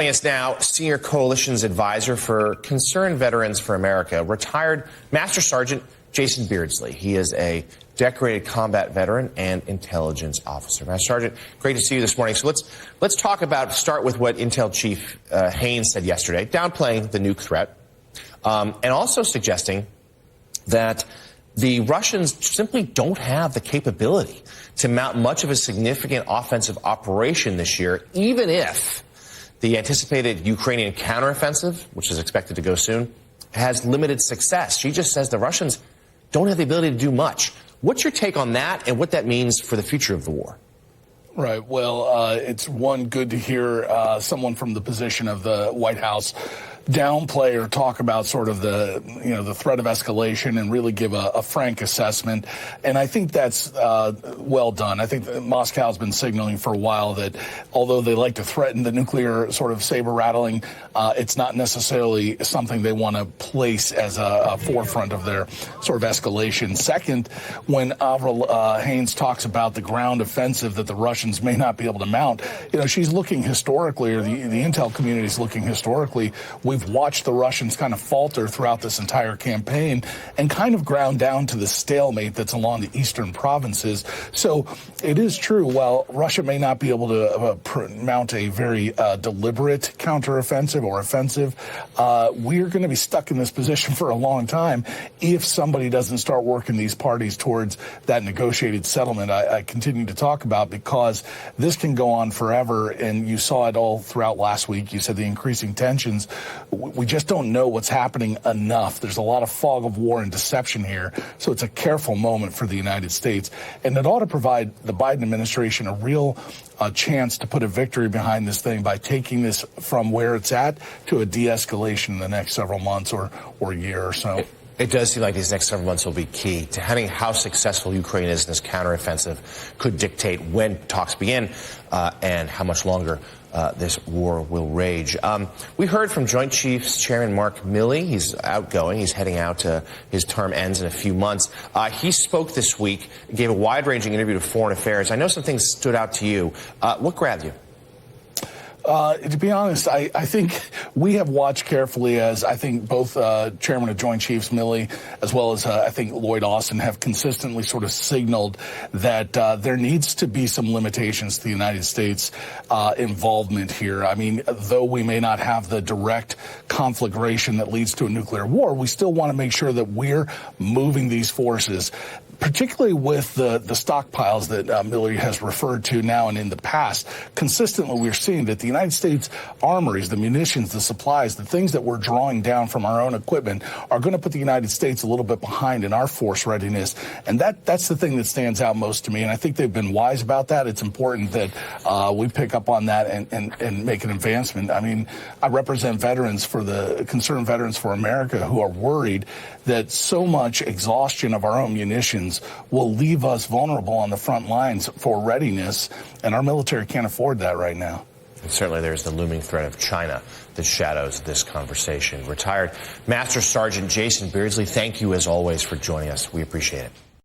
Joining us now, Senior Coalitions Advisor for Concerned Veterans for America, retired Master Sergeant Jason Beardsley. He is a decorated combat veteran and intelligence officer. Master Sergeant, great to see you this morning. So let's start with what Intel Chief Haines said yesterday, downplaying the nuke threat, and also suggesting that the Russians simply don't have the capability to mount much of a significant offensive operation this year, even if the anticipated Ukrainian counteroffensive, which is expected to go soon, has limited success. She just says the Russians don't have the ability to do much. What's your take on that and what that means for the future of the war? Right. Well, it's good to hear someone from the position of the White House downplay or talk about sort of the threat of escalation and really give a frank assessment. And I think that's well done. I think that Moscow's been signaling for a while that although they like to threaten the nuclear sort of saber rattling, it's not necessarily something they want to place as a forefront of their sort of escalation. Second, when Avril Haines talks about the ground offensive that the Russians may not be able to mount, she's looking historically, or the intel community is looking historically. We've watched the Russians kind of falter throughout this entire campaign and kind of ground down to the stalemate that's along the eastern provinces. So it is true, while Russia may not be able to mount a very deliberate counteroffensive or offensive, we're going to be stuck in this position for a long time if somebody doesn't start working these parties towards that negotiated settlement I continue to talk about, because this can go on forever. And you saw it all throughout last week. You said the increasing tensions. We just don't know what's happening enough. There's a lot of fog of war and deception here. So it's a careful moment for the United States. And it ought to provide the Biden administration a real chance to put a victory behind this thing by taking this from where it's at to a de-escalation in the next several months or year or so. It does seem like these next several months will be key to having how successful Ukraine is in this counteroffensive could dictate when talks begin and how much longer this war will rage. We heard from Joint Chiefs Chairman Mark Milley. He's outgoing. He's heading out to his term ends in a few months. He spoke this week, gave a wide-ranging interview to Foreign Affairs. I know some things stood out to you. What grabbed you? To be honest, I think we have watched carefully as I think both Chairman of Joint Chiefs Milley as well as I think Lloyd Austin have consistently sort of signaled that there needs to be some limitations to the United States involvement here. I mean, though we may not have the direct conflagration that leads to a nuclear war, we still want to make sure that we're moving these forces, particularly with the stockpiles that Milley has referred to now and in the past. Consistently, we're seeing that the United States armories, the munitions, the supplies, the things that we're drawing down from our own equipment are going to put the United States a little bit behind in our force readiness. And that's the thing that stands out most to me. And I think they've been wise about that. It's important that we pick up on that and make an advancement. I mean, I represent veterans for the Concerned Veterans for America who are worried that so much exhaustion of our own munitions will leave us vulnerable on the front lines for readiness. And our military can't afford that right now. And certainly there's the looming threat of China that shadows this conversation. Retired Master Sergeant Jason Beardsley, thank you as always for joining us. We appreciate it.